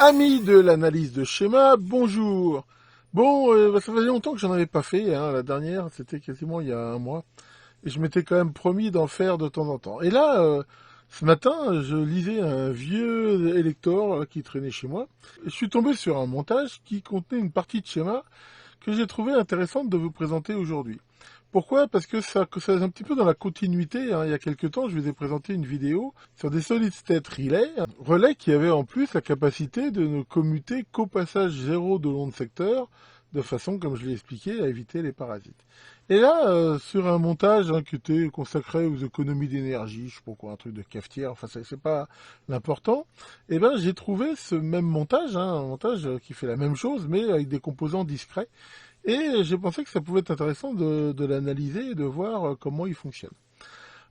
Amis de l'analyse de schéma, bonjour. Bon, ça faisait longtemps que j'en avais pas fait, hein. La dernière, c'était quasiment il y a un mois. Et je m'étais quand même promis d'en faire de temps en temps. Et là, ce matin, je lisais un vieux Elector qui traînait chez moi. Et je suis tombé sur un montage qui contenait une partie de schéma que j'ai trouvé intéressante de vous présenter aujourd'hui. Pourquoi? Parce que ça est un petit peu dans la continuité, hein. Il y a quelques temps, je vous ai présenté une vidéo sur des solid state relais qui avaient en plus la capacité de ne commuter qu'au passage zéro de long de secteur, de façon, comme je l'ai expliqué, à éviter les parasites. Et là, sur un montage qui était consacré aux économies d'énergie, je sais pas quoi, un truc de cafetière, enfin c'est pas l'important, eh ben j'ai trouvé ce même montage, un montage qui fait la même chose, mais avec des composants discrets. Et j'ai pensé que ça pouvait être intéressant de l'analyser et de voir comment il fonctionne.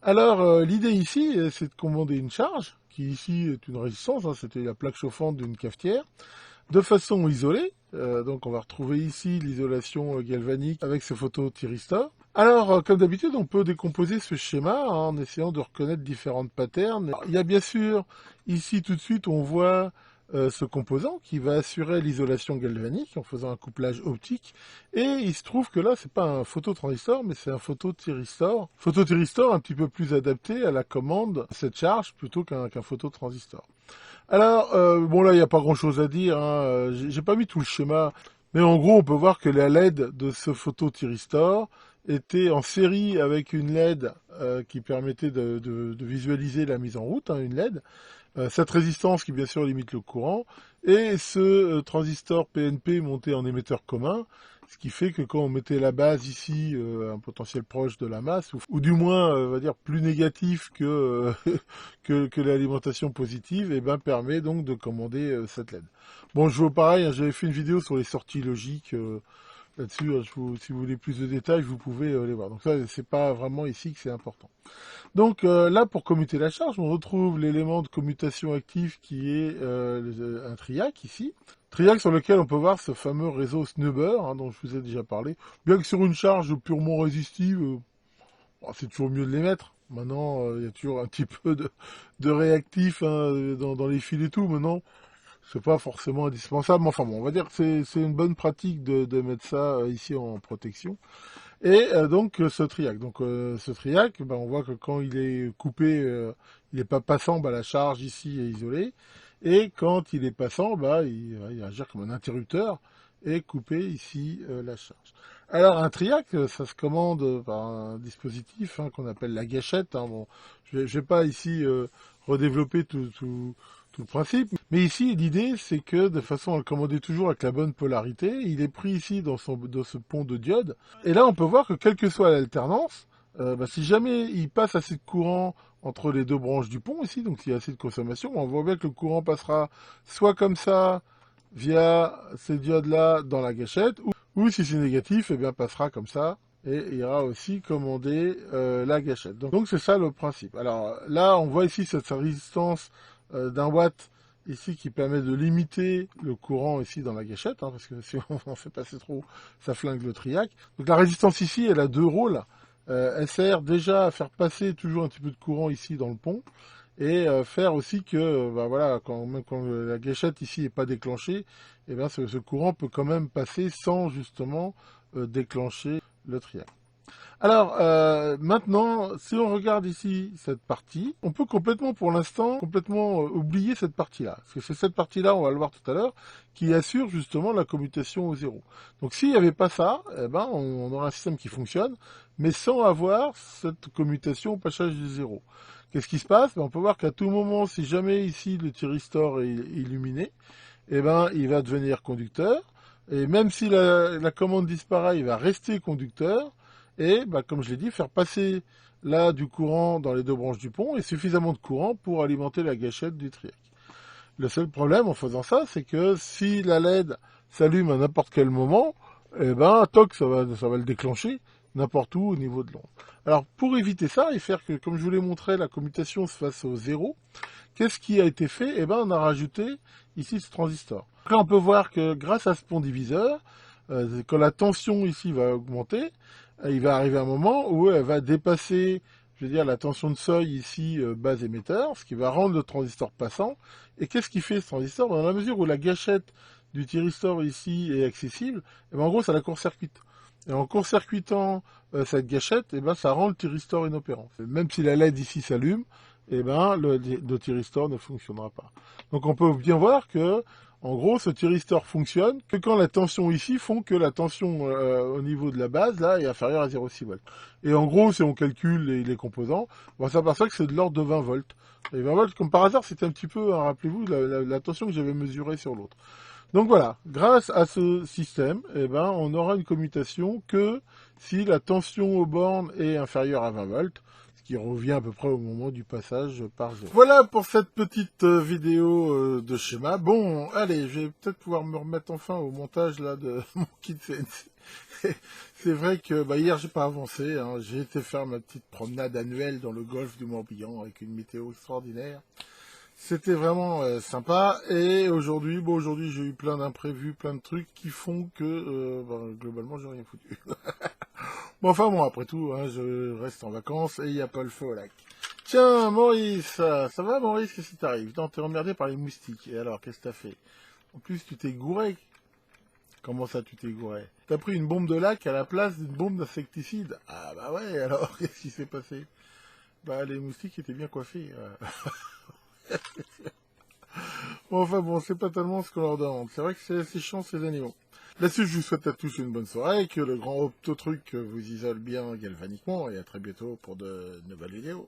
Alors, l'idée ici, c'est de commander une charge, qui ici est une résistance, hein, c'était la plaque chauffante d'une cafetière, de façon isolée. Donc on va retrouver ici l'isolation galvanique avec ce photothyristor. Alors, comme d'habitude, on peut décomposer ce schéma en essayant de reconnaître différentes patterns. Alors, il y a bien sûr, ici tout de suite, on voit ce composant qui va assurer l'isolation galvanique en faisant un couplage optique. Et il se trouve que là, c'est pas un phototransistor, mais c'est un photothyristor. Photothyristor un petit peu plus adapté à la commande de cette charge plutôt qu'un phototransistor. Alors, bon là, il n'y a pas grand-chose à dire, hein. J'ai pas mis tout le schéma, mais en gros, on peut voir que la LED de ce photothyristor était en série avec une LED qui permettait de visualiser la mise en route, hein, une LED. Cette résistance qui bien sûr limite le courant, et ce transistor PNP monté en émetteur commun, ce qui fait que quand on mettait la base ici, un potentiel proche de la masse, ou du moins, on va dire, plus négatif que, que l'alimentation positive, et ben permet donc de commander cette LED. Bon, je vois pareil, hein, j'avais fait une vidéo sur les sorties logiques là-dessus, hein, si vous voulez plus de détails, vous pouvez les voir. Donc ça, c'est pas vraiment ici que c'est important. Donc là, pour commuter la charge, on retrouve l'élément de commutation actif qui est un triac ici. Triac sur lequel on peut voir ce fameux réseau Snubber, hein, dont je vous ai déjà parlé. Bien que sur une charge purement résistive, bon, c'est toujours mieux de les mettre. Maintenant, il y a toujours un petit peu de réactif, hein, dans les fils et tout. Maintenant, c'est pas forcément indispensable. Mais enfin bon, on va dire que c'est une bonne pratique de mettre ça ici en protection. Et donc ce triac. Donc ce triac, ben, on voit que quand il est coupé, il n'est pas passant, bah, la charge ici est isolée. Et quand il est passant, bah, il va agir comme un interrupteur et couper ici la charge. Alors un triac, ça se commande par un dispositif, hein, qu'on appelle la gâchette, hein. Bon, je vais pas ici redévelopper tout le principe. Mais ici, l'idée, c'est que de façon à le commander toujours avec la bonne polarité, il est pris ici dans ce pont de diode. Et là, on peut voir que quelle que soit l'alternance, bah, si jamais il passe assez de courant entre les deux branches du pont ici, donc s'il y a assez de consommation, on voit bien que le courant passera soit comme ça, via ces diodes-là dans la gâchette, ou si c'est négatif, eh bien passera comme ça, et ira aussi commander la gâchette. Donc c'est ça le principe. Alors là, on voit ici cette résistance d'un watt ici qui permet de limiter le courant ici dans la gâchette, hein, parce que si on en fait passer trop, ça flingue le triac. Donc la résistance ici, elle a deux rôles. Elle sert déjà à faire passer toujours un petit peu de courant ici dans le pont, et faire aussi que, bah voilà, même quand la gâchette ici n'est pas déclenchée, eh bien ce courant peut quand même passer sans justement déclencher le triac. Alors, maintenant, si on regarde ici cette partie, on peut complètement, pour l'instant, complètement oublier cette partie-là. Parce que c'est cette partie-là, on va le voir tout à l'heure, qui assure justement la commutation au zéro. Donc s'il n'y avait pas ça, eh ben, on aurait un système qui fonctionne, mais sans avoir cette commutation au passage du zéro. Qu'est-ce qui se passe? Ben, on peut voir qu'à tout moment, si jamais ici le thyristor est illuminé, eh ben, il va devenir conducteur. Et même si la commande disparaît, il va rester conducteur. Et, bah, comme je l'ai dit, faire passer là du courant dans les deux branches du pont et suffisamment de courant pour alimenter la gâchette du triac. Le seul problème en faisant ça, c'est que si la LED s'allume à n'importe quel moment, eh ben, toc, ça va le déclencher n'importe où au niveau de l'onde. Alors, pour éviter ça et faire que, comme je vous l'ai montré, la commutation se fasse au zéro, qu'est-ce qui a été fait? Eh ben, on a rajouté ici ce transistor. Là, on peut voir que grâce à ce pont diviseur, quand la tension ici va augmenter, il va arriver un moment où elle va dépasser je veux dire la tension de seuil ici base émetteur, ce qui va rendre le transistor passant. Et qu'est-ce qui fait ce transistor? Dans la mesure où la gâchette du thyristor ici est accessible, et ben en gros ça la court-circuite. Et en court-circuitant cette gâchette, et ben ça rend le thyristor inopérant. Même si la LED ici s'allume, et ben le thyristor ne fonctionnera pas. Donc on peut bien voir que en gros, ce thyristor fonctionne que quand la tension ici font que la tension au niveau de la base là est inférieure à 0,6 volts. Et en gros, si on calcule les composants, on va s'apercevoir que c'est de l'ordre de 20 volts. Et 20 volts, comme par hasard, c'était un petit peu, hein, rappelez-vous, la tension que j'avais mesurée sur l'autre. Donc voilà, grâce à ce système, eh ben, on aura une commutation que si la tension aux bornes est inférieure à 20 volts, ce qui revient à peu près au moment du passage par 0. Voilà pour cette petite vidéo de schéma. Bon, allez, je vais peut-être pouvoir me remettre enfin au montage là de mon kit CNC. C'est vrai que hier j'ai pas avancé, hein. J'ai été faire ma petite promenade annuelle dans le golfe du Morbihan avec une météo extraordinaire. C'était vraiment sympa, et aujourd'hui, aujourd'hui j'ai eu plein d'imprévus, plein de trucs qui font que globalement j'ai rien foutu. Bon, enfin bon, après tout, hein, je reste en vacances et il n'y a pas le feu au lac. Tiens, Maurice, ça va Maurice, qu'est-ce qui t'arrive? Non, t'es emmerdé par les moustiques, et alors qu'est-ce que t'as fait? En plus tu t'es gouré. Comment ça tu t'es gouré? T'as pris une bombe de lac à la place d'une bombe d'insecticide? Ah bah ouais, alors qu'est-ce qui s'est passé? Bah les moustiques étaient bien coiffés. Bon, enfin bon, c'est pas tellement ce qu'on leur demande. C'est vrai que c'est assez chiant ces animaux. Là-dessus, je vous souhaite à tous une bonne soirée, que le grand opto-truc vous isole bien galvaniquement, et à très bientôt pour de nouvelles vidéos.